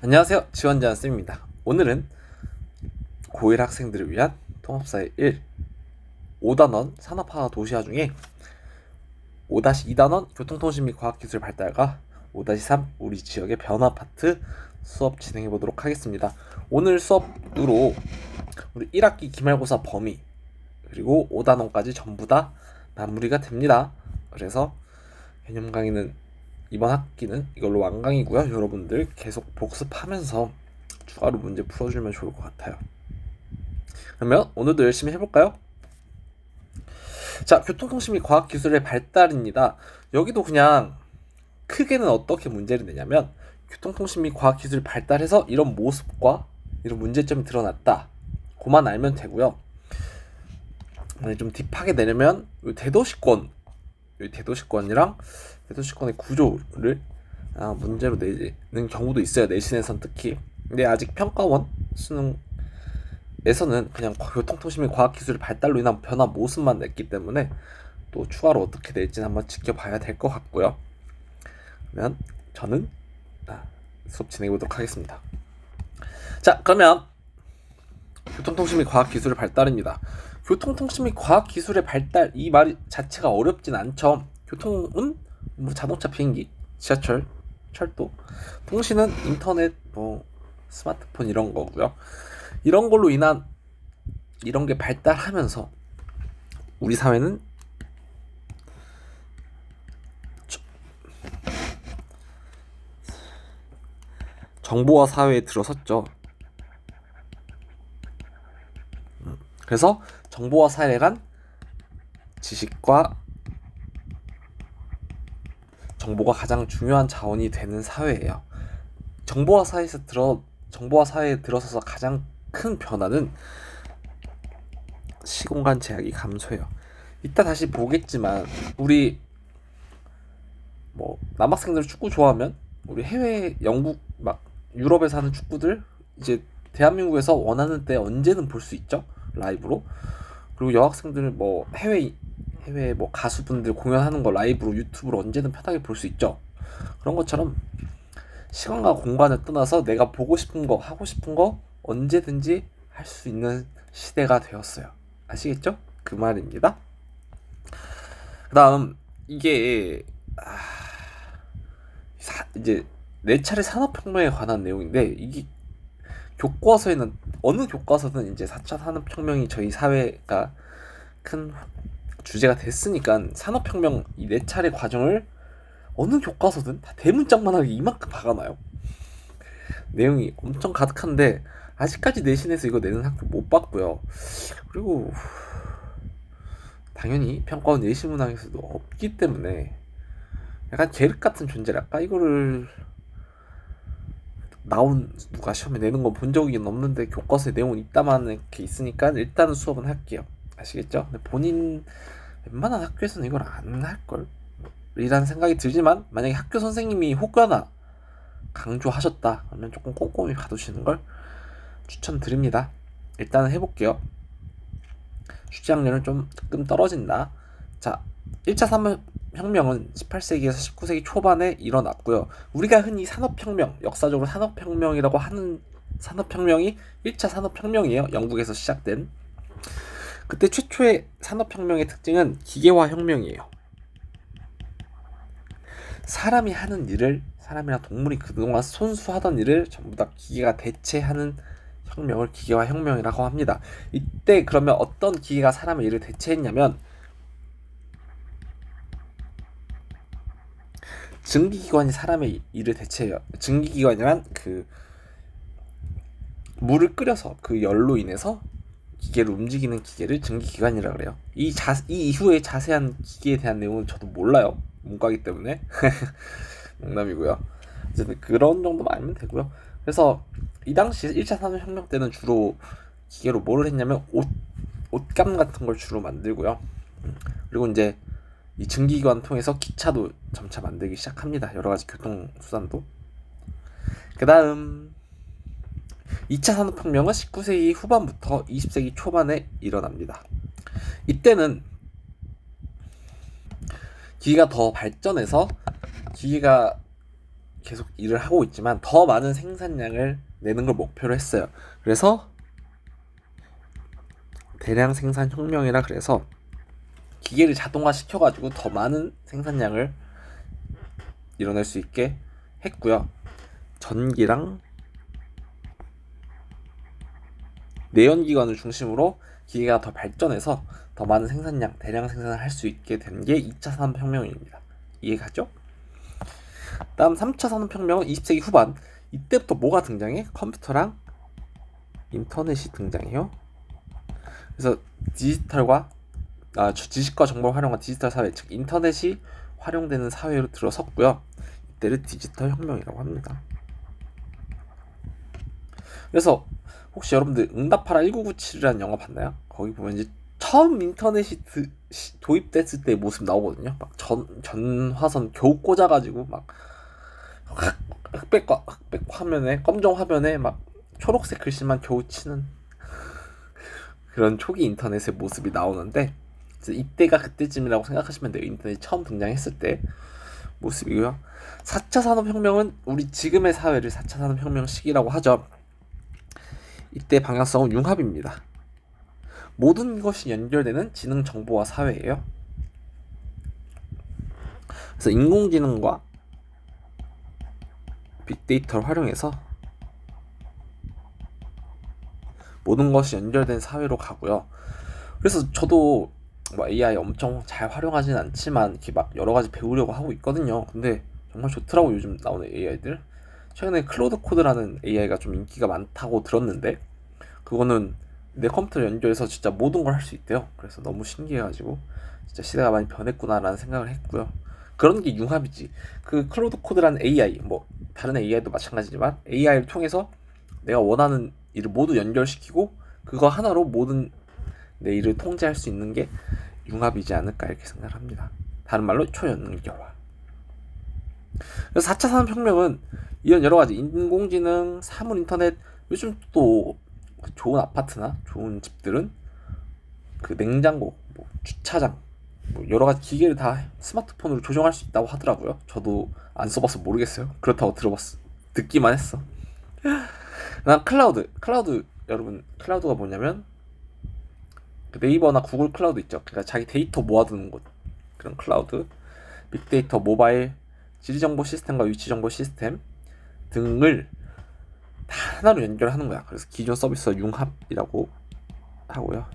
안녕하세요. 지원자 쌤입니다. 오늘은 고1 학생들을 위한 통합사회 1 5단원 산업화 도시화 중에 5-2단원 교통통신 및 과학기술 발달과 5-3 우리 지역의 변화 파트 수업 진행해 보도록 하겠습니다. 오늘 수업으로 우리 1학기 기말고사 범위 그리고 5단원까지 전부 다 마무리가 됩니다. 그래서 개념 강의는 이번 학기는 이걸로 완강이고요. 여러분들 계속 복습하면서 추가로 문제 풀어주면 좋을 것 같아요. 그러면 오늘도 열심히 해볼까요? 자, 교통통신 및 과학기술의 발달입니다. 여기도 그냥 크게는 어떻게 문제를 내냐면 교통통신 및 과학기술이 발달해서 이런 모습과 이런 문제점이 드러났다. 그만 알면 되고요. 좀 딥하게 내려면 대도시권이랑 대도시권의 구조를 문제로 내는 경우도 있어요. 내신에선 특히. 근데 아직 평가원 수능에서는 그냥 교통통신 및 과학기술의 발달로 인한 변화 모습만 냈기 때문에 또 추가로 어떻게 될지는 한번 지켜봐야 될 것 같고요. 그러면 저는 수업 진행해 보도록 하겠습니다. 자, 그러면 교통통신 및 과학기술의 발달입니다. 교통통신 및 과학기술의 발달, 이 말 자체가 어렵진 않죠. 교통은 뭐 자동차, 비행기, 지하철, 철도, 통신은 인터넷, 스마트폰 이런 거고요. 이런 걸로 인한 이런 게 발달하면서 우리 사회는 정보화 사회에 들어섰죠. 그래서 정보화 사회란 지식과 정보가 가장 중요한 자원이 되는 사회예요. 정보화 사회에 들어서서 가장 큰 변화는 시공간 제약이 감소해요. 이따 다시 보겠지만 우리 남학생들 축구 좋아하면 우리 해외 영국 막 유럽에 사는 축구들 이제 대한민국에서 원하는 때 언제든 볼 수 있죠. 라이브로. 그리고 여학생들 해외 가수분들 공연하는 거 라이브로 유튜브로 언제든 편하게 볼 수 있죠. 그런 것처럼 시간과 공간을 떠나서 내가 보고 싶은 거 하고 싶은 거 언제든지 할 수 있는 시대가 되었어요. 아시겠죠? 그 말입니다. 그 다음 이게 이제 4차례 산업혁명에 관한 내용인데 이게 교과서에는 어느 교과서든 이제 4차 산업혁명이 저희 사회가 큰 주제가 됐으니까 산업혁명 이 4차례 과정을 어느 교과서든 다 대문짝만하게 이만큼 박아놔요. 내용이 엄청 가득한데 아직까지 내신에서 이거 내는 학교 못 봤고요. 그리고 당연히 평가원 내신문항에서도 없기 때문에 약간 계륵 같은 존재랄까? 이거를 누가 시험에 내는 건 본 적이 없는데 교과서에 내용은 있다만 이렇게 있으니까 일단은 수업은 할게요. 아시겠죠? 근데 본인 웬만한 학교에서는 이걸 안 할걸? 이라는 생각이 들지만 만약에 학교 선생님이 혹여나 강조하셨다 그러면 조금 꼼꼼히 봐두시는 걸 추천드립니다. 일단은 해볼게요. 출제학년은 조금 떨어진다. 자, 1차 산업혁명은 18세기에서 19세기 초반에 일어났고요. 우리가 흔히 산업혁명, 역사적으로 산업혁명이라고 하는 산업혁명이 1차 산업혁명이에요. 영국에서 시작된. 그때 최초의 산업혁명의 특징은 기계화혁명이에요. 사람이 하는 일을 사람이나 동물이 그동안 손수하던 일을 전부 다 기계가 대체하는 혁명을 기계화혁명이라고 합니다. 이때 그러면 어떤 기계가 사람의 일을 대체했냐면 증기기관이 사람의 일을 대체해요. 증기기관이란 그 물을 끓여서 그 열로 인해서 기계를 움직이는 기계를 증기기관이라 그래요. 이 이후에 자세한 기계에 대한 내용은 저도 몰라요. 문과기 때문에 농담이고요. 어쨌든 그런 정도만 알면 되고요. 그래서 이 당시 1차 산업혁명 때는 주로 기계로 뭐를 했냐면 옷감 같은 걸 주로 만들고요. 그리고 이제 이 증기기관 통해서 기차도 점차 만들기 시작합니다. 여러 가지 교통수단도. 그 다음 2차 산업혁명은 19세기 후반부터 20세기 초반에 일어납니다. 이때는 기계가 더 발전해서 기계가 계속 일을 하고 있지만 더 많은 생산량을 내는 걸 목표로 했어요. 그래서 대량 생산 혁명이라 그래서 기계를 자동화 시켜가지고 더 많은 생산량을 이뤄낼 수 있게 했고요. 전기랑 내연기관을 중심으로 기계가 더 발전해서 더 많은 생산량, 대량 생산을 할 수 있게 된 게 2차 산업혁명입니다. 이해가죠? 다음 3차 산업혁명은 20세기 후반. 이때부터 뭐가 등장해? 컴퓨터랑 인터넷이 등장해요. 그래서 지식과 정보를 활용한 디지털 사회, 즉 인터넷이 활용되는 사회로 들어섰고요. 이때를 디지털 혁명이라고 합니다. 그래서 혹시 여러분들 응답하라 1997이라는 영화 봤나요? 거기 보면 이제 처음 인터넷이 도입됐을 때 모습 나오거든요. 막 전화선 겨우 꽂아가지고 막 흑백 화면에 검정 화면에 막 초록색 글씨만 겨우 치는 그런 초기 인터넷의 모습이 나오는데 이때가 그때쯤이라고 생각하시면 돼요. 인터넷이 처음 등장했을 때 모습이고요. 4차 산업혁명은 우리 지금의 사회를 4차 산업혁명 시기라고 하죠. 이때 방향성은 융합입니다. 모든 것이 연결되는 지능 정보화 사회예요. 그래서 인공지능과 빅데이터를 활용해서 모든 것이 연결된 사회로 가고요. 그래서 저도 뭐 AI 엄청 잘 활용하진 않지만 이렇게 막 여러 가지 배우려고 하고 있거든요. 근데 정말 좋더라고 요즘 나오는 AI들. 최근에 클로드 코드라는 AI가 좀 인기가 많다고 들었는데 그거는 내 컴퓨터 연결해서 진짜 모든 걸 할 수 있대요. 그래서 너무 신기해가지고 진짜 시대가 많이 변했구나라는 생각을 했고요. 그런 게 융합이지. 그 클로드 코드라는 AI, 뭐 다른 AI도 마찬가지지만 AI를 통해서 내가 원하는 일을 모두 연결시키고 그거 하나로 모든 내 일을 통제할 수 있는 게 융합이지 않을까 이렇게 생각을 합니다. 다른 말로 초연결화. 그래서 4차 산업혁명은 이런 여러 가지 인공지능, 사물 인터넷, 요즘 또 좋은 아파트나 좋은 집들은 그 냉장고, 뭐 주차장, 뭐 여러 가지 기계를 다 스마트폰으로 조정할 수 있다고 하더라고요. 저도 안 써봐서 모르겠어요. 그렇다고 들어봤어. 듣기만 했어. 그다음 클라우드 여러분 클라우드가 뭐냐면 그 네이버나 구글 클라우드 있죠. 그러니까 자기 데이터 모아두는 곳 그런 클라우드, 빅데이터, 모바일, 지리정보 시스템과 위치정보 시스템 등을 다 하나로 연결하는 거야. 그래서 기존 서비스와 융합이라고 하고요.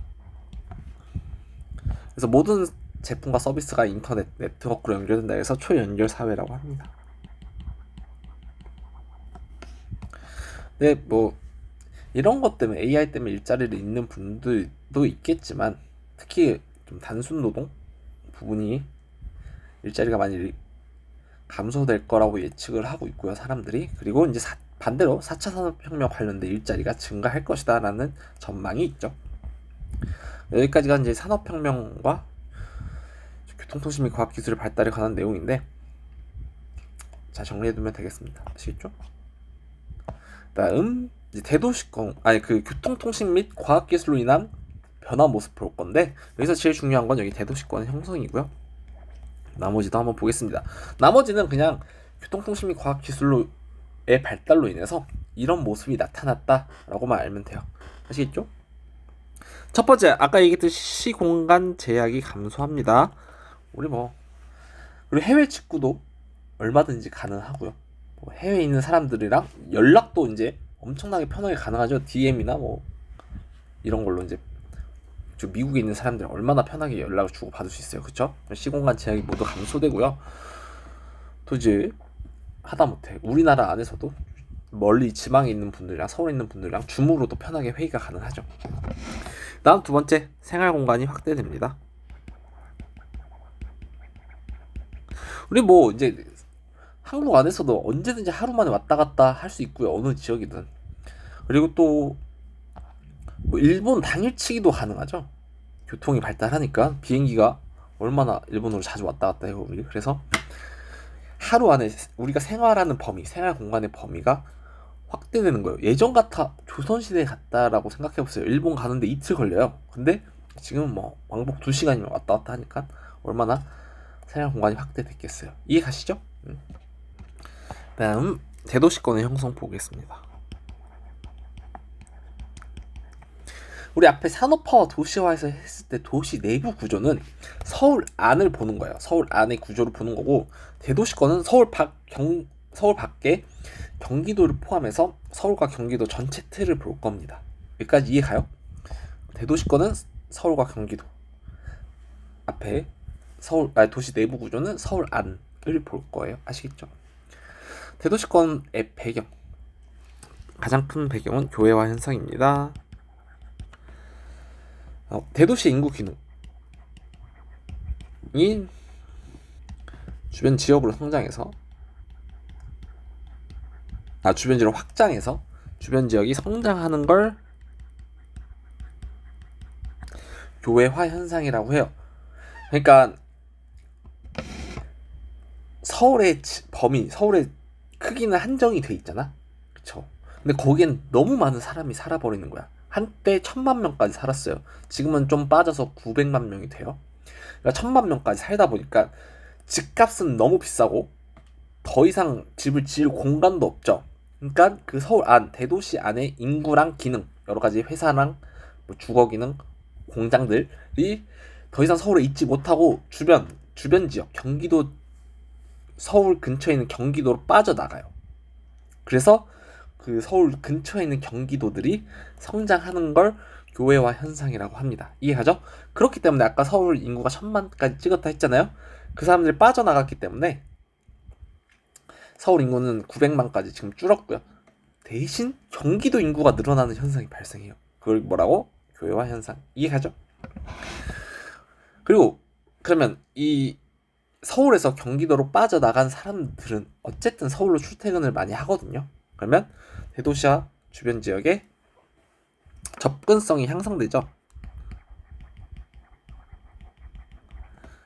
그래서 모든 제품과 서비스가 인터넷 네트워크로 연결된다 해서 초연결 사회라고 합니다. 네, 뭐 이런 것 때문에 AI 때문에 일자리를 잃는 분들도 있겠지만 특히 좀 단순 노동 부분이 일자리가 많이 감소될 거라고 예측을 하고 있고요, 사람들이. 그리고 이제 반대로 4차 산업혁명 관련된 일자리가 증가할 것이다 라는 전망이 있죠. 여기까지가 이제 산업혁명과 교통통신 및 과학기술의 발달에 관한 내용인데 자 정리해두면 되겠습니다. 아시겠죠? 다음 이제 교통통신 및 과학기술로 인한 변화 모습 볼 건데 여기서 제일 중요한 건 여기 대도시권 형성이고요. 나머지도 한번 보겠습니다. 나머지는 그냥 교통통신 및 과학기술로의 발달로 인해서 이런 모습이 나타났다라고만 알면 돼요. 아시겠죠? 첫 번째, 아까 얘기했듯이 시공간 제약이 감소합니다. 그리고 해외 직구도 얼마든지 가능하고요. 뭐 해외에 있는 사람들이랑 연락도 이제 엄청나게 편하게 가능하죠. DM이나 뭐 이런 걸로 이제 미국에 있는 사람들 얼마나 편하게 연락을 주고 받을 수 있어요. 그쵸? 시공간 제약이 모두 감소되고요. 또 이제 하다못해 우리나라 안에서도 멀리 지방에 있는 분들이랑 서울에 있는 분들이랑 줌으로도 편하게 회의가 가능하죠. 다음 두 번째, 생활 공간이 확대됩니다. 우리 뭐 이제 한국 안에서도 언제든지 하루 만에 왔다 갔다 할 수 있고요. 어느 지역이든. 그리고 또 뭐 일본 당일치기도 가능하죠. 교통이 발달하니까 비행기가 얼마나 일본으로 자주 왔다 갔다 해요. 우리. 그래서 하루 안에 우리가 생활하는 범위, 생활 공간의 범위가 확대되는 거예요. 예전 같아 조선시대 같다라고 생각해보세요. 일본 가는데 이틀 걸려요. 근데 지금은 뭐 왕복 2시간이면 왔다 갔다 하니까 얼마나 생활 공간이 확대됐겠어요. 이해 가시죠? 다음 대도시권의 형성 보겠습니다. 우리 앞에 산업화와 도시화에서 했을 때 도시 내부 구조는 서울 안을 보는 거예요. 서울 안의 구조를 보는 거고, 대도시권은 서울 밖에 경기도를 포함해서 서울과 경기도 전체 틀을 볼 겁니다. 여기까지 이해 가요? 대도시권은 서울과 경기도, 앞에 도시 내부 구조는 서울 안을 볼 거예요. 아시겠죠? 대도시권의 배경, 가장 큰 배경은 교외화 현상입니다. 대도시 인구 기능이 주변 지역으로 성장해서 주변 지역을 확장해서 주변 지역이 성장하는 걸 교외화 현상이라고 해요. 그러니까 서울의 크기는 한정이 돼 있잖아. 그쵸? 근데 거기엔 너무 많은 사람이 살아버리는 거야. 한때 1000만 명까지 살았어요. 지금은 좀 빠져서 900만 명이 돼요. 그러니까 1000만 명까지 살다 보니까 집값은 너무 비싸고 더 이상 집을 지을 공간도 없죠. 그러니까 그 서울 안, 대도시 안에 인구랑 기능, 여러 가지 회사랑 뭐 주거 기능, 공장들이 더 이상 서울에 있지 못하고 주변 지역, 경기도, 서울 근처에 있는 경기도로 빠져나가요. 그래서 그 서울 근처에 있는 경기도들이 성장하는 걸 교외화 현상이라고 합니다. 이해가죠? 그렇기 때문에 아까 서울 인구가 1000만까지 찍었다 했잖아요. 그 사람들이 빠져나갔기 때문에 서울 인구는 900만까지 지금 줄었고요. 대신 경기도 인구가 늘어나는 현상이 발생해요. 그걸 뭐라고? 교외화 현상. 이해가죠? 그리고 그러면 이 서울에서 경기도로 빠져나간 사람들은 어쨌든 서울로 출퇴근을 많이 하거든요. 그러면 대도시와 주변 지역에 접근성이 향상되죠.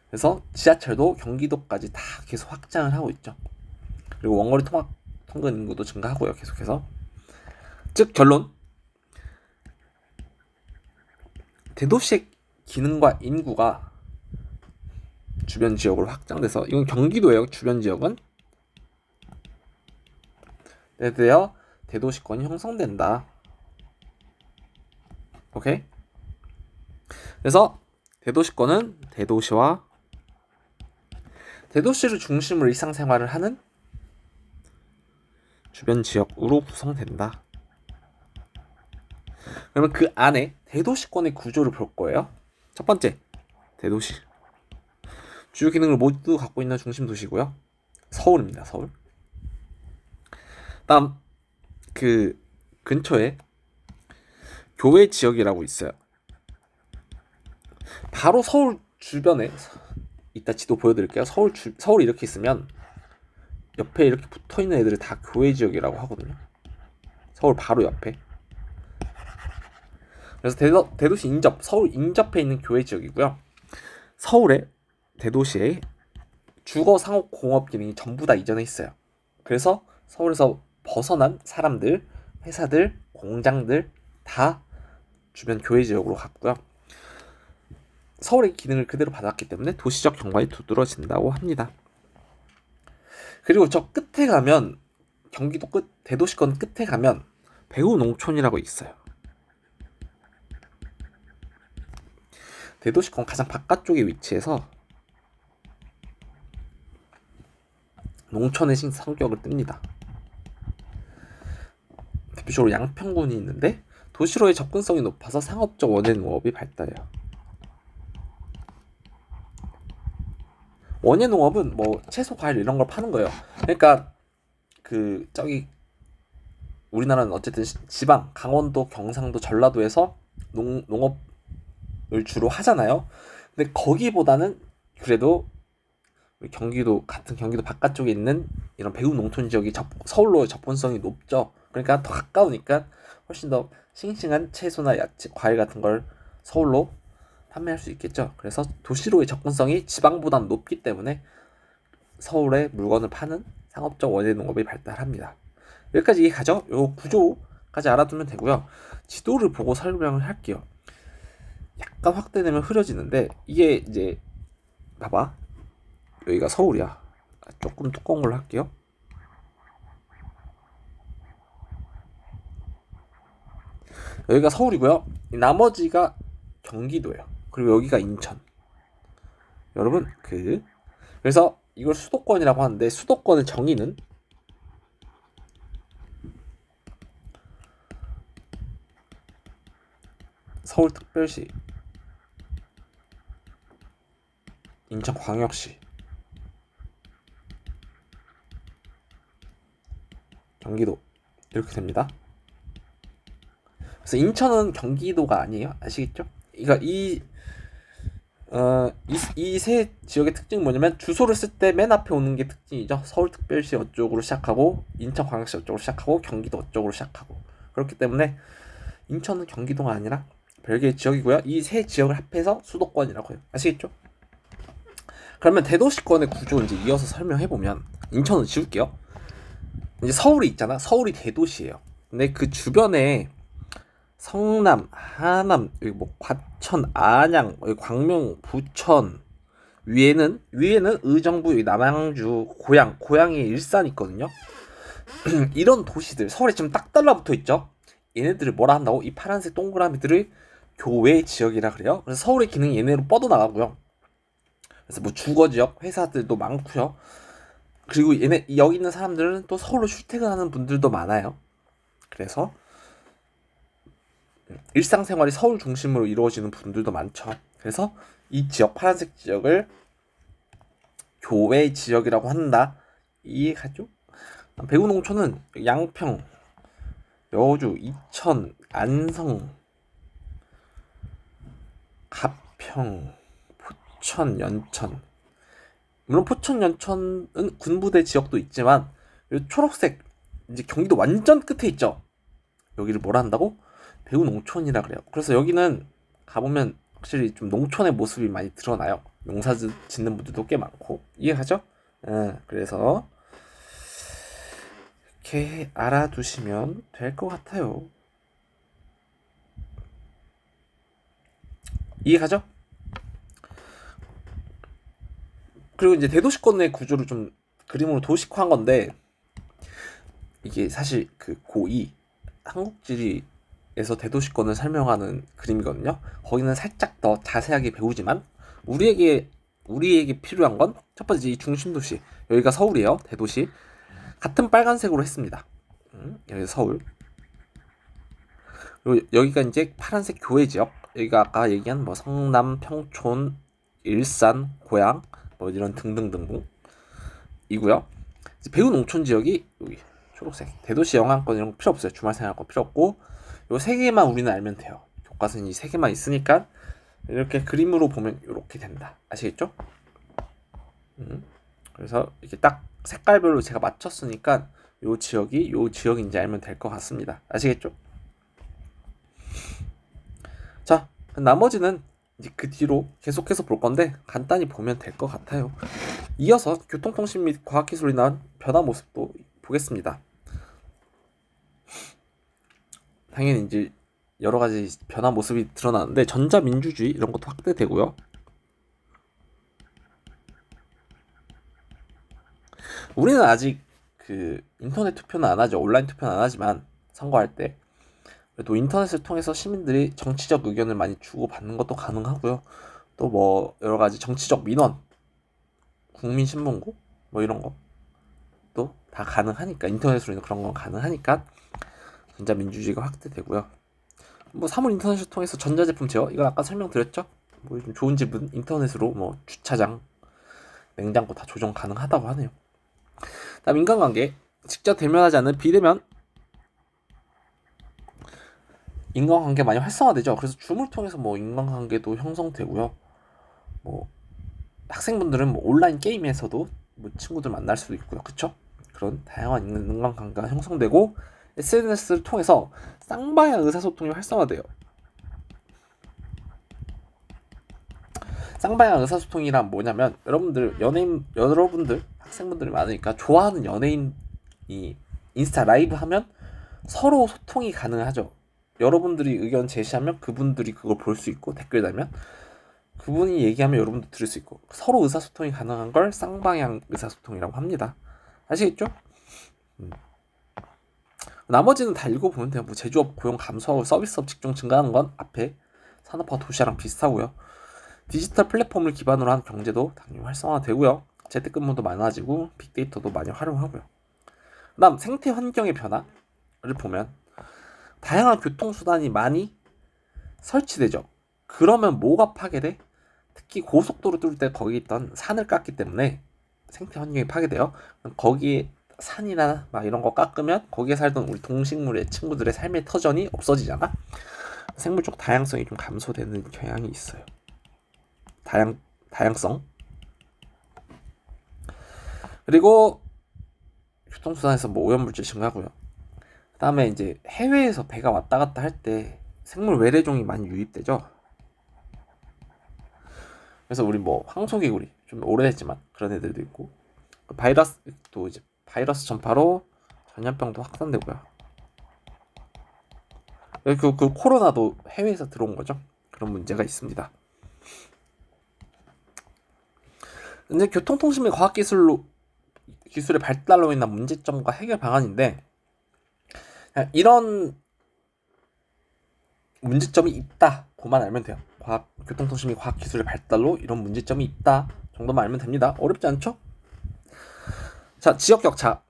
그래서 지하철도 경기도까지 다 계속 확장을 하고 있죠. 그리고 원거리 통근 인구도 증가하고요. 계속해서. 즉 결론, 대도시의 기능과 인구가 주변 지역으로 확장돼서, 이건 경기도예요. 주변 지역은 되어 대도시권이 형성된다. 오케이? 그래서 대도시권은 대도시를 중심으로 일상생활을 하는 주변 지역으로 구성된다. 그러면 그 안에 대도시권의 구조를 볼 거예요. 첫 번째, 대도시. 주요 기능을 모두 갖고 있는 중심 도시고요. 서울입니다. 서울. 다음 그 근처에 교외 지역이라고 있어요. 바로 서울 주변에, 이따 지도 보여드릴게요. 서울이 이렇게 있으면 옆에 이렇게 붙어있는 애들을 다 교외 지역이라고 하거든요. 서울 바로 옆에. 그래서 대도시 서울 인접해 있는 교외 지역이고요. 대도시에 주거, 상업, 공업 기능이 전부 다 이전해 있어요. 그래서 서울에서 벗어난 사람들, 회사들, 공장들 다 주변 교외 지역으로 갔고요. 서울의 기능을 그대로 받았기 때문에 도시적 경관이 두드러진다고 합니다. 그리고 저 끝에 가면, 경기도 대도시권 끝에 가면 배후 농촌이라고 있어요. 대도시권 가장 바깥쪽에 위치해서 농촌의 성격을 띱니다. 대표적으로 양평군이 있는데 도시로의 접근성이 높아서 상업적 원예 농업이 발달해요. 원예 농업은 뭐 채소, 과일 이런 걸 파는 거예요. 그러니까 우리나라는 어쨌든 지방, 강원도, 경상도, 전라도에서 농업을 주로 하잖아요. 근데 거기보다는 그래도 경기도 바깥쪽에 있는 이런 배후 농촌 지역이 서울로 접근성이 높죠. 그러니까 더 가까우니까 훨씬 더 싱싱한 채소나 야채, 과일 같은 걸 서울로 판매할 수 있겠죠. 그래서 도시로의 접근성이 지방보다는 높기 때문에 서울에 물건을 파는 상업적 원예 농업이 발달합니다. 여기까지 이해가죠? 요 구조까지 알아두면 되고요. 지도를 보고 설명을 할게요. 약간 확대되면 흐려지는데, 이게 이제 봐봐, 여기가 서울이야. 조금 두꺼운 걸로 할게요. 여기가 서울이고요. 나머지가 경기도예요. 그리고 여기가 인천. 여러분 그래서 이걸 수도권이라고 하는데 수도권의 정의는 서울특별시, 인천광역시, 경기도 이렇게 됩니다. 그래서 인천은 경기도가 아니에요. 아시겠죠? 그러니까 이 세 지역의 특징이 뭐냐면 주소를 쓸 때 맨 앞에 오는 게 특징이죠. 서울특별시 어쪽으로 시작하고 인천광역시 어쪽으로 시작하고 경기도 어쪽으로 시작하고 그렇기 때문에 인천은 경기도가 아니라 별개의 지역이고요. 이 세 지역을 합해서 수도권이라고 해요. 아시겠죠? 그러면 대도시권의 구조 이제 이어서 설명해 보면 인천은 지울게요. 이제 서울이 있잖아. 서울이 대도시예요. 근데 그 주변에 성남, 하남, 여기 뭐 과천, 안양, 여기 광명, 부천 위에는 의정부, 여기 남양주, 고양이, 일산 있거든요. 이런 도시들 서울에 지금 딱 달라붙어 있죠. 얘네들을 뭐라 한다고? 이 파란색 동그라미들을 교외 지역이라 그래요. 그래서 서울의 기능이 얘네로 뻗어나가고요. 그래서 뭐 주거 지역, 회사들도 많고요. 그리고 여기 있는 사람들은 또 서울로 출퇴근하는 분들도 많아요. 그래서 일상생활이 서울 중심으로 이루어지는 분들도 많죠. 그래서 이 지역, 파란색 지역을 교외 지역이라고 한다. 이해가죠? 배구농촌은 양평, 여주, 이천, 안성, 가평, 포천, 연천. 물론 포천, 연천은 군부대 지역도 있지만 이 초록색 이제 경기도 완전 끝에 있죠. 여기를 뭐라 한다고? 배구농촌이라 그래요. 그래서 여기는 가보면 확실히 좀 농촌의 모습이 많이 드러나요. 농사 짓는 분들도 꽤 많고 이해하죠? 그래서 이렇게 알아두시면 될 것 같아요. 이해가죠? 그리고 이제 대도시권의 구조를 좀 그림으로 도식화한 건데 이게 사실 그 고2 한국지리에서 대도시권을 설명하는 그림이거든요. 거기는 살짝 더 자세하게 배우지만 우리에게 필요한 건 첫 번째 이 중심도시 여기가 서울이에요. 대도시 같은 빨간색으로 했습니다. 여기 서울. 그리고 여기가 이제 파란색 교외 지역. 여기가 아까 얘기한 뭐 성남, 평촌, 일산, 고양 뭐 이런 등등등등 이고요. 배우 농촌 지역이 여기 초록색. 대도시 영향권 이런 거 필요 없어요. 주말 생활권 필요 없고 요 세 개만 우리는 알면 돼요. 교과서는 이 세 개만 있으니까 이렇게 그림으로 보면 이렇게 된다. 아시겠죠? 그래서 이렇게 딱 색깔별로 제가 맞췄으니까 요 지역인지 알면 될 것 같습니다. 아시겠죠? 자, 나머지는 이제 그 뒤로 계속해서 볼 건데 간단히 보면 될 것 같아요. 이어서 교통통신 및 과학기술이 나온 변화 모습도 보겠습니다. 당연히 이제 여러 가지 변화 모습이 드러나는데 전자민주주의 이런 것도 확대되고요. 우리는 아직 그 인터넷 투표는 안 하죠. 온라인 투표는 안 하지만 선거할 때 그래도 인터넷을 통해서 시민들이 정치적 의견을 많이 주고받는 것도 가능하고요. 또 뭐 여러 가지 정치적 민원, 국민신문고 뭐 이런 것도 다 가능하니까 인터넷으로 그런 건 가능하니까 전자민주주의가 확대되고요. 뭐 사물 인터넷을 통해서 전자제품 제어 이건 아까 설명드렸죠. 뭐 좀 좋은 집은 인터넷으로 뭐 주차장, 냉장고 다 조정 가능하다고 하네요. 다음 인간관계 직접 대면하지 않는 비대면 인간관계 많이 활성화되죠. 그래서 줌을 통해서 뭐 인간관계도 형성되고요. 뭐 학생분들은 뭐 온라인 게임에서도 뭐 친구들 만날 수도 있고요. 그쵸? 그런 다양한 인간관계가 형성되고 SNS를 통해서 쌍방향 의사소통이 활성화돼요. 쌍방향 의사소통이란 뭐냐면 여러분들 학생분들이 많으니까 좋아하는 연예인이 인스타 라이브 하면 서로 소통이 가능하죠. 여러분들이 의견 제시하면 그분들이 그걸 볼 수 있고 댓글 달면 그분이 얘기하면 여러분도 들을 수 있고 서로 의사소통이 가능한 걸 쌍방향 의사소통이라고 합니다. 아시겠죠? 나머지는 다 읽어보면 돼요. 뭐 제조업 고용 감소하고 서비스업 직종 증가하는 건 앞에 산업화 도시랑 비슷하고요. 디지털 플랫폼을 기반으로 한 경제도 당연히 활성화되고요. 재택근무도 많아지고 빅데이터도 많이 활용하고요. 그다음 생태 환경의 변화를 보면 다양한 교통수단이 많이 설치되죠. 그러면 뭐가 파괴돼? 특히 고속도로 뚫을 때 거기 있던 산을 깎기 때문에 생태 환경이 파괴돼요. 거기에 산이나 막 이런 거 깎으면 거기에 살던 우리 동식물의 친구들의 삶의 터전이 없어지잖아. 생물 쪽 다양성이 좀 감소되는 경향이 있어요. 다양성. 그리고 교통수단에서 뭐 오염물질 증가고요. 그다음에 이제 해외에서 배가 왔다 갔다 할 때 생물 외래종이 많이 유입되죠. 그래서 우리 뭐 황소개구리 좀 오래됐지만 그런 애들도 있고 바이러스도 이제 바이러스 전파로 전염병도 확산되고요. 그 코로나도 해외에서 들어온 거죠. 그런 문제가 있습니다. 근데 교통통신 및 기술의 발달로 인한 문제점과 해결 방안인데 이런 문제점이 있다고만 알면 돼요. 교통통신 및 과학기술의 발달로 이런 문제점이 있다 정도만 알면 됩니다. 어렵지 않죠? 자, 지역격차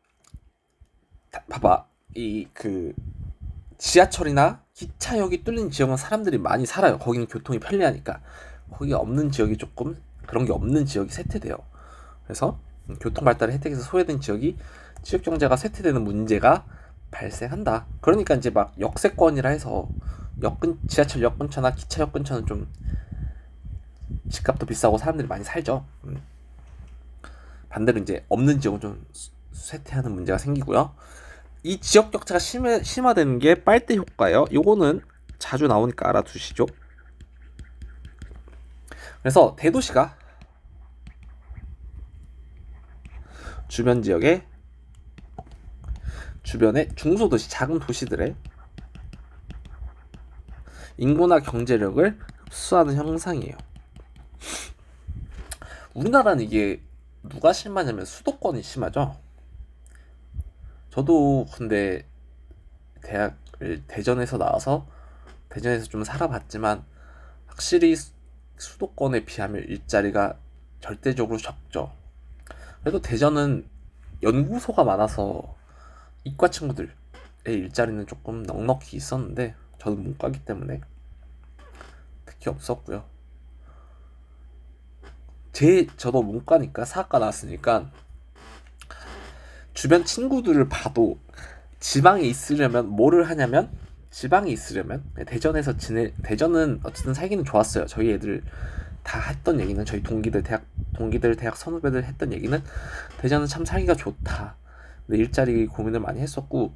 봐봐. 지하철이나 기차역이 뚫린 지역은 사람들이 많이 살아요. 거기는 교통이 편리하니까. 거기가 없는 지역이 조금 그런 게 없는 지역이 쇠퇴돼요. 그래서 교통발달의 혜택에서 소외된 지역이 지역경제가 쇠퇴되는 문제가 발생한다. 그러니까 이제 막 역세권이라 해서 지하철 역 근처나 기차역 근처는 좀 집값도 비싸고 사람들이 많이 살죠. 반대로 이제 없는 지역은 좀 쇠퇴하는 문제가 생기고요. 이 지역 격차가 심화되는 게 빨대 효과예요. 요거는 자주 나오니까 알아두시죠. 그래서 대도시가 주변의 중소도시, 작은 도시들의 인구나 경제력을 흡수하는 형상이에요. 우리나라는 이게 누가 심하냐면 수도권이 심하죠. 저도 근데 대학을 대전에서 나와서 대전에서 좀 살아봤지만 확실히 수도권에 비하면 일자리가 절대적으로 적죠. 그래도 대전은 연구소가 많아서 이과 친구들의 일자리는 조금 넉넉히 있었는데 저도 문과기 때문에 특히 없었고요. 저도 문과니까 사학과 나왔으니까 주변 친구들을 봐도 지방에 있으려면 뭐를 하냐면 대전은 어쨌든 살기는 좋았어요. 저희 애들 다 했던 얘기는 저희 동기들 대학 선후배들 했던 얘기는 대전은 참 살기가 좋다. 근데 일자리 고민을 많이 했었고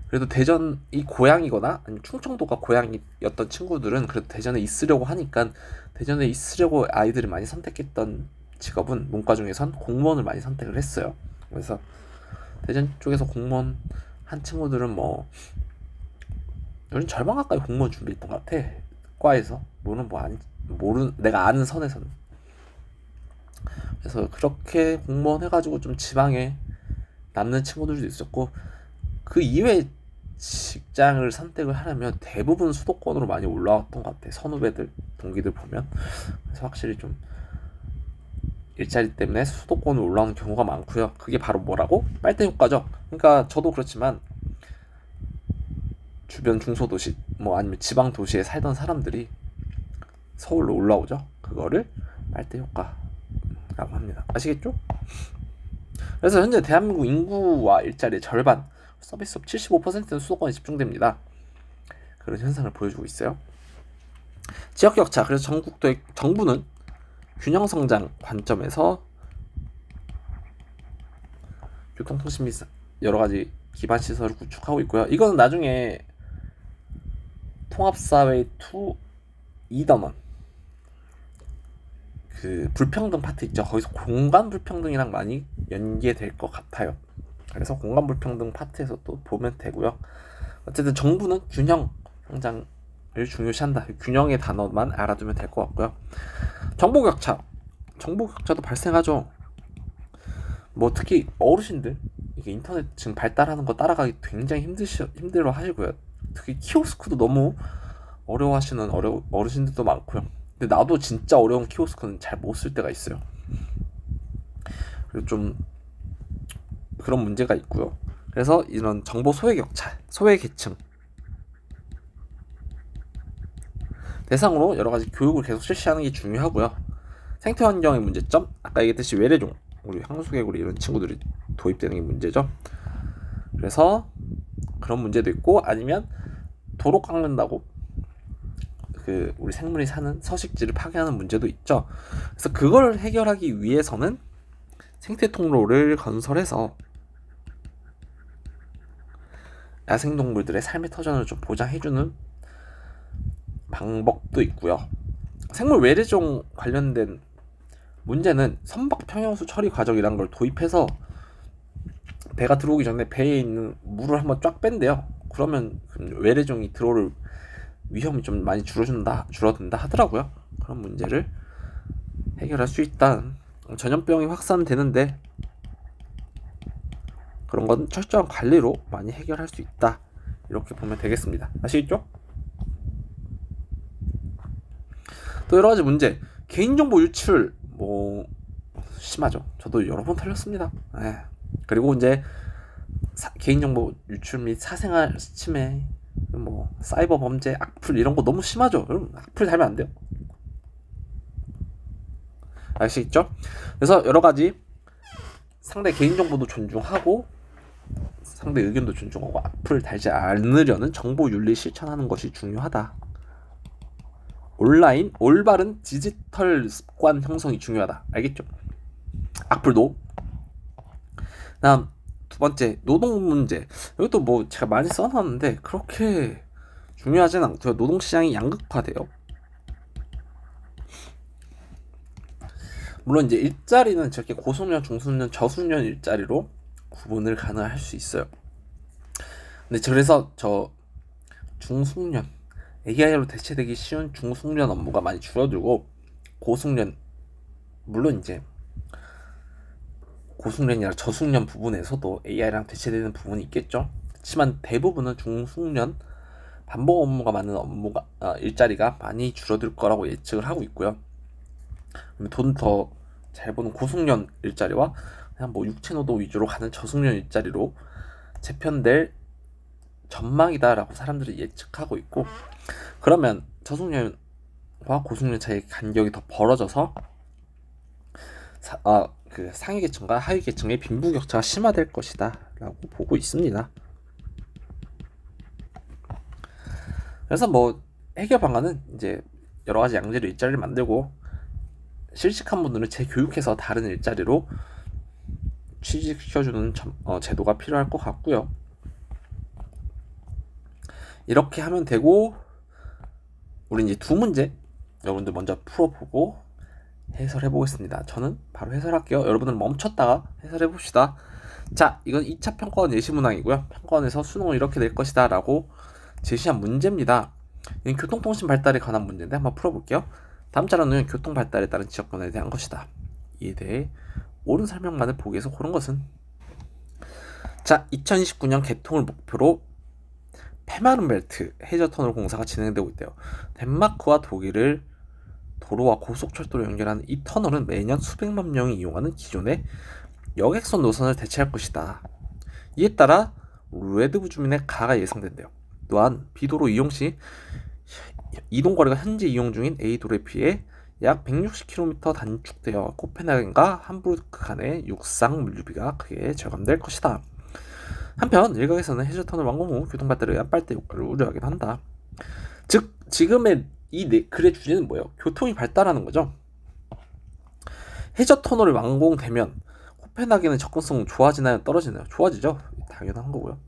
그래도 대전이 고향이거나 아니면 충청도가 고향이었던 친구들은 그래도 대전에 있으려고 하니까 대전에 있으려고 아이들이 많이 선택했던 직업은 문과 중에선 공무원을 많이 선택을 했어요. 그래서 대전 쪽에서 공무원 한 친구들은 뭐 요즘 절반 가까이 공무원 준비했던 것 같아. 과에서 내가 아는 선에서는. 그래서 그렇게 공무원 해가지고 좀 지방에 남는 친구들도 있었고 그 이외에 직장을 선택을 하려면 대부분 수도권으로 많이 올라왔던 것 같아. 선후배들, 동기들 보면. 그래서 확실히 좀 일자리 때문에 수도권으로 올라오는 경우가 많고요. 그게 바로 뭐라고? 빨대 효과죠. 그러니까 저도 그렇지만 주변 중소도시 뭐 아니면 지방 도시에 살던 사람들이 서울로 올라오죠. 그거를 빨대 효과라고 합니다. 아시겠죠? 그래서 현재 대한민국 인구와 일자리의 절반, 서비스업 75%는 수도권에 집중됩니다. 그런 현상을 보여주고 있어요. 지역 격차. 그래서 정부는 균형 성장 관점에서 교통통신 및 여러 가지 기반 시설을 구축하고 있고요. 이거는 나중에 통합사회 2 2던 그 불평등 파트 있죠. 거기서 공간 불평등이랑 많이 연계될 것 같아요. 그래서 공간 불평등 파트에서 또 보면 되고요. 어쨌든 정부는 균형 성장을 중요시한다. 균형의 단어만 알아두면 될 것 같고요. 정보 격차도 발생하죠. 뭐 특히 어르신들 이게 인터넷 지금 발달하는 거 따라가기 굉장히 힘들어 하시고요. 특히 키오스크도 너무 어려워하시는 어르신들도 많고요. 근데 나도 진짜 어려운 키오스크는 잘 못 쓸 때가 있어요. 그리고 좀 그런 문제가 있고요. 그래서 이런 정보 소외계층 대상으로 여러 가지 교육을 계속 실시하는 게 중요하고요. 생태 환경의 문제점, 아까 얘기했듯이 외래종, 우리 황수개구리 이런 친구들이 도입되는 게 문제죠. 그래서 그런 문제도 있고, 아니면 도로 깎는다고 그 우리 생물이 사는 서식지를 파괴하는 문제도 있죠. 그래서 그걸 해결하기 위해서는 생태 통로를 건설해서 야생동물들의 삶의 터전을 좀 보장해주는 방법도 있고요. 생물 외래종 관련된 문제는 선박 평형수 처리 과정이란 걸 도입해서 배가 들어오기 전에 배에 있는 물을 한번 쫙 뺀대요. 그러면 외래종이 들어올 위험이 좀 많이 줄어든다 하더라고요. 그런 문제를 해결할 수 있다. 전염병이 확산되는데 그런 건 철저한 관리로 많이 해결할 수 있다. 이렇게 보면 되겠습니다. 아시겠죠? 또 여러 가지 문제. 개인정보 유출 심하죠. 저도 여러 번 털렸습니다. 그리고 이제 개인정보 유출 및 사생활 침해, 사이버 범죄, 악플 이런 거 너무 심하죠. 여러분 악플 달면 안 돼요. 아시겠죠? 그래서 여러 가지 상대 개인정보도 존중하고 상대 의견도 존중하고 악플 달지 않으려는 정보윤리 실천하는 것이 중요하다. 온라인 올바른 디지털 습관 형성이 중요하다. 알겠죠? 악플도. 다음 두 번째, 노동 문제. 이것도 제가 많이 써놨는데 그렇게 중요하진 않고요. 노동시장이 양극화돼요. 물론 이제 일자리는 저렇게 고숙련, 중숙련, 저숙련 일자리로 구분을 가능할 수 있어요. 근데 그래서 저 중숙련, AI로 대체되기 쉬운 중숙련 업무가 많이 줄어들고 고숙련, 물론 이제 고숙련이나 저숙련 부분에서도 AI랑 대체되는 부분이 있겠죠. 그렇지만 대부분은 중숙련 반복 업무가 많은 일자리가 많이 줄어들 거라고 예측을 하고 있고요. 돈 더 잘 버는 고숙련 일자리와 그냥 육체노동 위주로 가는 저숙련 일자리로 재편될 전망이다라고 사람들이 예측하고 있고, 그러면 저숙련과 고숙련 사이의 간격이 더 벌어져서 그 상위 계층과 하위 계층의 빈부격차가 심화될 것이다 라고 보고 있습니다. 그래서 해결 방안은 이제 여러 가지 양질의 일자리를 만들고 실직한 분들은 재교육해서 다른 일자리로 취직시켜주는 제도가 필요할 것 같고요. 이렇게 하면 되고, 우리 이제 두 문제 여러분들 먼저 풀어보고 해설해 보겠습니다. 저는 바로 해설할게요. 여러분들 멈췄다가 해설해 봅시다. 자, 이건 2차 평가원 예시문항이고요. 평가원에서 수능은 이렇게 될 것이다 라고 제시한 문제입니다. 이건 교통통신 발달에 관한 문제인데 한번 풀어볼게요. 다음 자료는 교통 발달에 따른 지역 변화에 대한 것이다. 이에 대해 옳은 설명만을 보기 위해서 고른 것은, 자, 2029년 개통을 목표로 페마른벨트 해저터널 공사가 진행되고 있대요. 덴마크와 독일을 도로와 고속철도로 연결하는 이 터널은 매년 수백만 명이 이용하는 기존의 여객선 노선을 대체할 것이다. 이에 따라 레드부 주민의 가가 예상된대요. 또한 B도로 이용 시 이동거리가 현재 이용 중인 A도로에 비해 약 160km 단축되어 코펜하겐과 함부르크 간의 육상 물류비가 크게 절감될 것이다. 한편 일각에서는 해저터널 완공 후 교통발달에 의한 빨대 효과를 우려하기도 한다. 즉 지금의 이 글의 주제는 뭐예요? 교통이 발달하는 거죠. 해저터널이 완공되면 코펜하겐의 접근성은 좋아지나요? 떨어지나요? 좋아지죠. 당연한 거고요.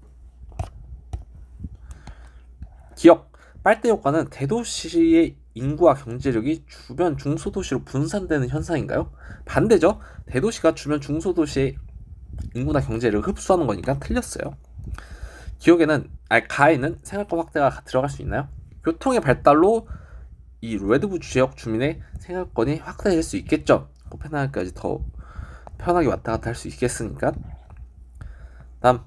기억, 빨대 효과는 대도시의 인구와 경제력이 주변 중소도시로 분산되는 현상인가요? 반대죠. 대도시가 주변 중소도시의 인구나 경제력을 흡수하는 거니까 틀렸어요. 가에는 생활권 확대가 들어갈 수 있나요? 교통의 발달로 이 레드부 지역 주민의 생활권이 확대될 수 있겠죠. 코펜하겐까지 더 편하게 왔다 갔다 할 수 있겠으니까. 다음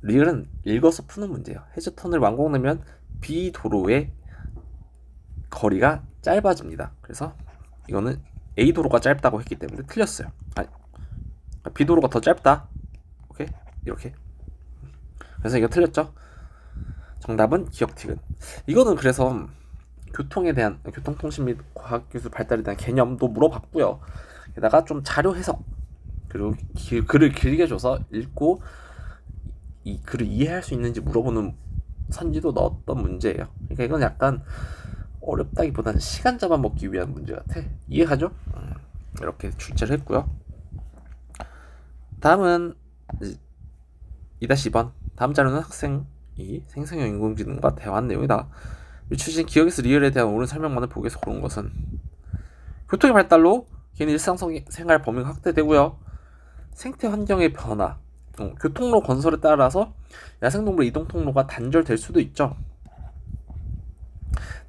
리을은 읽어서 푸는 문제예요. 해저턴을 완공되면 B 도로의 거리가 짧아집니다. 그래서 이거는 A 도로가 짧다고 했기 때문에 틀렸어요. 아니, B 도로가 더 짧다. 오케이? 이렇게. 그래서 이거 틀렸죠? 정답은 기억티근. 이거는 그래서 교통에 대한 교통통신 및 과학기술 발달에 대한 개념도 물어봤고요. 게다가 좀 자료 해석 그리고 글을 길게 줘서 읽고 이 글을 이해할 수 있는지 물어보는 선지도 넣었던 문제예요. 그러니까 이건 약간 어렵다기보다는 시간 잡아먹기 위한 문제 같아. 이해하죠? 이렇게 출제를 했고요. 다음은 2-2번. 다음 자료는 학생이 생성형 인공지능과 대화한 내용이다. 추진 기억에서 리얼에 대한 옳은 설명만을 보기에서 고른 것은 교통의 발달로 개인 일상생활 범위가 확대되고요. 생태 환경의 변화, 교통로 건설에 따라서 야생동물 이동 통로가 단절될 수도 있죠.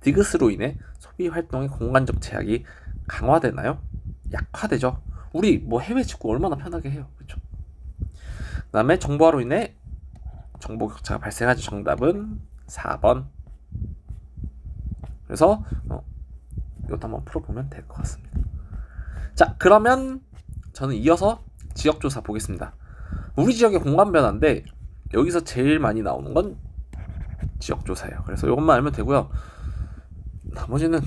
디귿으로 인해 소비 활동의 공간적 제약이 강화되나요? 약화되죠. 우리 뭐 해외 직구 얼마나 편하게 해요, 그렇죠? 그다음에 정보화로 인해 정보 격차가 발생하죠. 정답은 4번. 그래서 이것도 한번 풀어보면 될 것 같습니다. 자, 그러면 저는 이어서 지역조사 보겠습니다. 우리 지역의 공간 변화인데 여기서 제일 많이 나오는 건 지역조사예요. 그래서 이것만 알면 되고요. 나머지는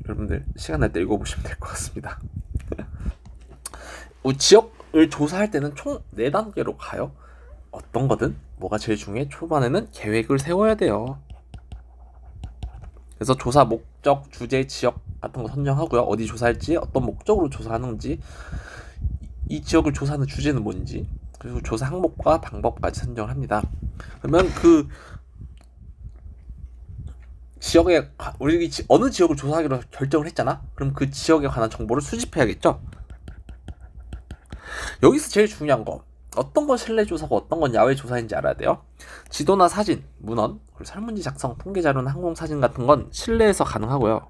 여러분들 시간 날 때 읽어보시면 될 것 같습니다. 지역을 조사할 때는 총 4단계로 가요. 어떤 거든 뭐가 제일 중요해? 초반에는 계획을 세워야 돼요. 그래서 조사 목적, 주제, 지역 같은 거 선정하고요. 어디 조사할지, 어떤 목적으로 조사하는지, 이 지역을 조사하는 주제는 뭔지, 그리고 조사 항목과 방법까지 선정을 합니다. 그러면 그 지역에 우리 어느 지역을 조사하기로 결정을 했잖아. 그럼 그 지역에 관한 정보를 수집해야겠죠. 여기서 제일 중요한 거, 어떤 건 실내 조사고 어떤 건 야외 조사인지 알아야 돼요. 지도나 사진, 문헌, 그리고 설문지 작성, 통계 자료나 항공 사진 같은 건 실내에서 가능하고요.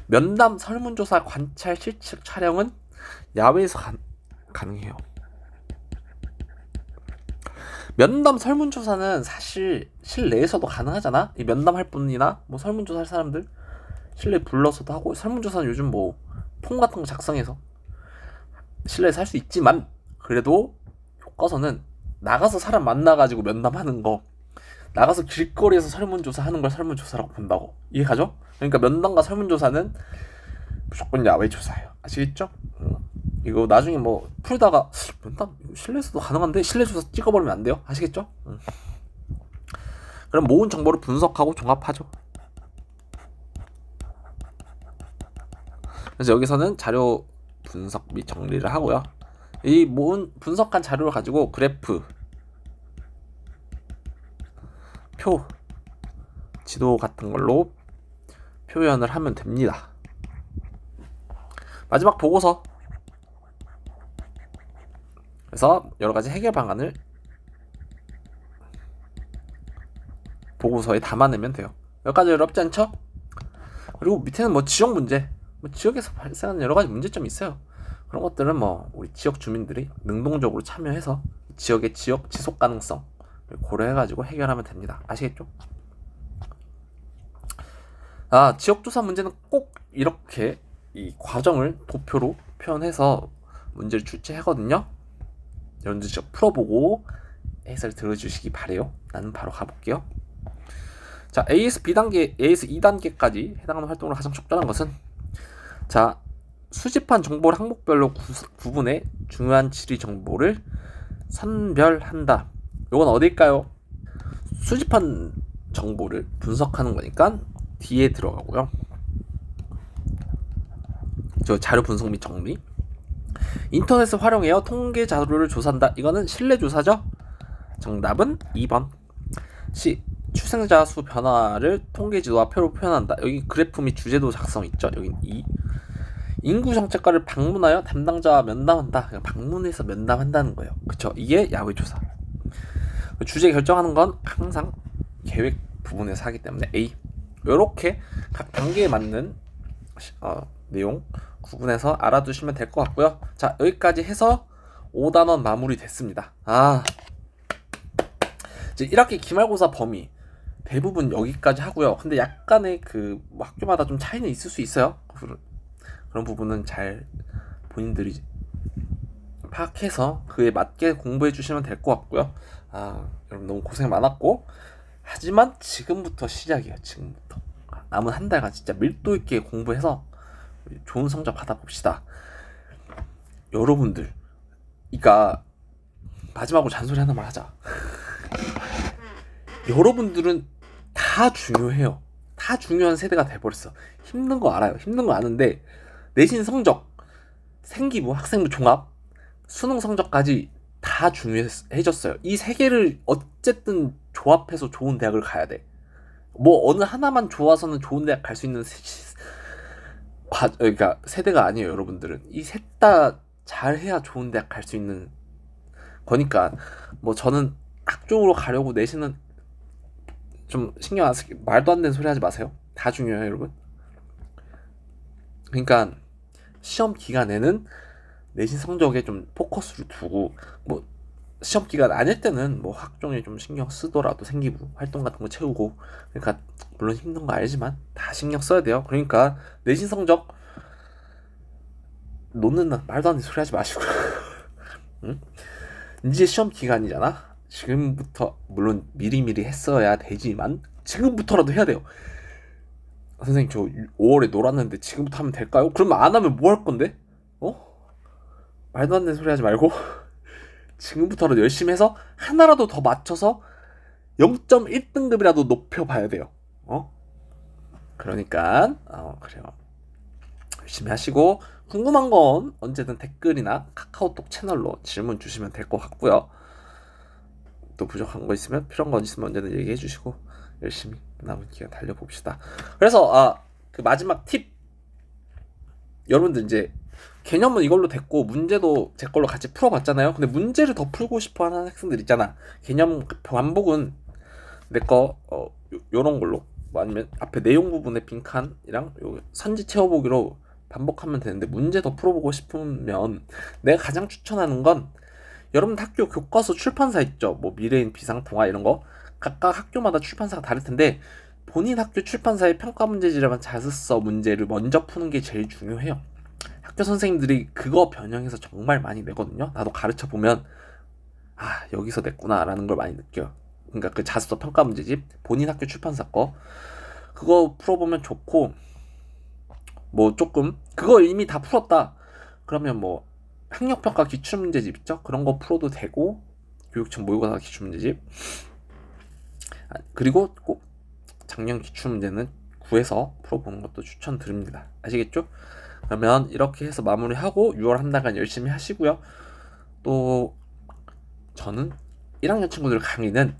면담, 설문조사, 관찰, 실측, 촬영은 야외에서 가능해요. 면담, 설문조사는 사실 실내에서도 가능하잖아. 이 면담할 분이나 뭐 설문조사할 사람들 실내 불러서도 하고, 설문조사는 요즘 뭐 폼 같은 거 작성해서 실내에서 할 수 있지만, 그래도 교과서는 나가서 사람 만나가지고 면담하는 거, 나가서 길거리에서 설문조사 하는 걸 설문조사라고 본다고. 이해가죠? 그러니까 면담과 설문조사는 무조건 야외 조사예요. 아시겠죠? 이거 나중에 뭐 풀다가 면담 실내에서도 가능한데 실내 조사 찍어버리면 안 돼요. 아시겠죠? 그럼 모은 정보를 분석하고 종합하죠. 그래서 여기서는 자료 분석 및 정리를 하고요. 이 모은 분석한 자료를 가지고 그래프, 표, 지도 같은 걸로 표현을 하면 됩니다. 마지막 보고서. 그래서 여러 가지 해결 방안을 보고서에 담아내면 돼요. 여기까지 어렵지 않죠? 그리고 밑에는 뭐 지역 문제, 뭐 지역에서 발생하는 여러 가지 문제점이 있어요. 그런 것들은 뭐 우리 지역 주민들이 능동적으로 참여해서 지역의 지역 지속 가능성 고려해가지고 해결하면 됩니다. 아시겠죠? 지역조사 문제는 꼭 이렇게 이 과정을 도표로 표현해서 문제를 출제하거든요. 여러분들 직접 풀어보고 해설 들어주시기 바래요. 나는 바로 가볼게요. 자, AS B단계, AS 2단계까지 해당하는 활동으로 가장 적절한 것은, 자, 수집한 정보를 항목별로 구분해 중요한 지리 정보를 선별한다. 이건 어딜까요? 수집한 정보를 분석하는 거니까 D에 들어가고요. 저 자료 분석 및 정리. 인터넷을 활용하여 통계 자료를 조사한다. 이거는 실내 조사죠? 정답은 2번. C. 출생자 수 변화를 통계 지도와 표로 표현한다. 여기 그래프 및 주제도 작성 있죠? 여기 2. 인구 정책과를 방문하여 담당자와 면담한다. 그러니까 방문해서 면담한다는 거예요. 그쵸? 이게 야외 조사. 주제 결정하는 건 항상 계획 부분에서 하기 때문에 A. 요렇게 각 단계에 맞는 내용 구분해서 알아두시면 될 것 같고요. 자, 여기까지 해서 5단원 마무리 됐습니다. 이제 1학기 기말고사 범위 대부분 여기까지 하고요. 근데 약간의 뭐 학교마다 좀 차이는 있을 수 있어요. 그런 부분은 잘 본인들이 파악해서 그에 맞게 공부해 주시면 될 것 같고요. 여러분 너무 고생 많았고, 하지만 지금부터 시작이에요. 지금부터 남은 한 달간 진짜 밀도 있게 공부해서 좋은 성적 받아봅시다. 여러분들, 그러니까 마지막으로 잔소리 하나만 하자. 여러분들은 다 중요해요. 다 중요한 세대가 돼버렸어. 힘든 거 알아요. 힘든 거 아는데 내신 성적, 생기부, 학생부 종합, 수능 성적까지 다 중요해졌어요. 이 세 개를 어쨌든 조합해서 좋은 대학을 가야 돼. 뭐 어느 하나만 좋아서는 좋은 대학 갈 수 있는 그러니까 세대가 아니에요. 여러분들은 이 셋 다 잘해야 좋은 대학 갈 수 있는 거니까, 뭐 저는 학종으로 가려고 내신은 좀 신경 안 쓰게, 말도 안 되는 소리 하지 마세요. 다 중요해요, 여러분. 그러니까 시험 기간에는 내신 성적에 좀 포커스를 두고, 뭐 시험 기간 아닐 때는 뭐 학종에 좀 신경 쓰더라도 생기부 활동 같은 거 채우고, 그러니까 물론 힘든 거 알지만 다 신경 써야 돼요. 그러니까 내신 성적 놓는 말도 안 되는 소리 하지 마시고 응? 이제 시험 기간이잖아. 지금부터 물론 미리미리 했어야 되지만 지금부터라도 해야 돼요. 선생님 저 5월에 놀았는데 지금부터 하면 될까요? 그러면 안 하면 뭐 할 건데? 말도 안 되는 소리 하지 말고 지금부터라도 열심히 해서 하나라도 더 맞춰서 0.1등급이라도 높여봐야 돼요. 그러니까 그래요. 열심히 하시고, 궁금한 건 언제든 댓글이나 카카오톡 채널로 질문 주시면 될 것 같고요. 또 부족한 거 있으면, 필요한 거 있으면 언제든 얘기해 주시고 열심히 남은 기간 달려봅시다. 그래서 그 마지막 팁, 여러분들 이제 개념은 이걸로 됐고 문제도 제 걸로 같이 풀어봤잖아요. 근데 문제를 더 풀고 싶어하는 학생들 있잖아. 개념 반복은 내 거 요런 걸로, 뭐 아니면 앞에 내용 부분의 빈칸이랑 요 선지 채워보기로 반복하면 되는데, 문제 더 풀어보고 싶으면 내가 가장 추천하는 건, 여러분 학교 교과서 출판사 있죠. 뭐 미래인, 비상통화 이런 거 각각 학교마다 출판사가 다를 텐데, 본인 학교 출판사의 평가 문제지라만 자습서 문제를 먼저 푸는 게 제일 중요해요. 학교 선생님들이 그거 변형해서 정말 많이 내거든요. 나도 가르쳐 보면 여기서 냈구나 라는 걸 많이 느껴요. 그러니까 그 자습서 평가 문제집 본인 학교 출판사 거 그거 풀어보면 좋고, 뭐 조금 그거 이미 다 풀었다 그러면 뭐 학력평가 기출문제집 있죠? 그런 거 풀어도 되고, 교육청 모의고사 기출문제집, 그리고 꼭 작년 기출문제는 구해서 풀어보는 것도 추천드립니다. 아시겠죠? 그러면 이렇게 해서 마무리하고 6월 한 달간 열심히 하시고요. 또 저는 1학년 친구들 강의는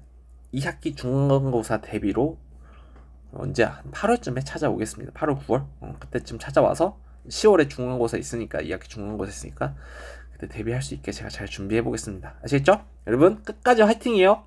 2학기 중간고사 대비로 언제 한 8월쯤에 찾아오겠습니다. 8월, 9월 그때쯤 찾아와서 10월에 중간고사 있으니까, 2학기 중간고사 있으니까 그때 대비할 수 있게 제가 잘 준비해 보겠습니다. 아시겠죠? 여러분 끝까지 화이팅이에요.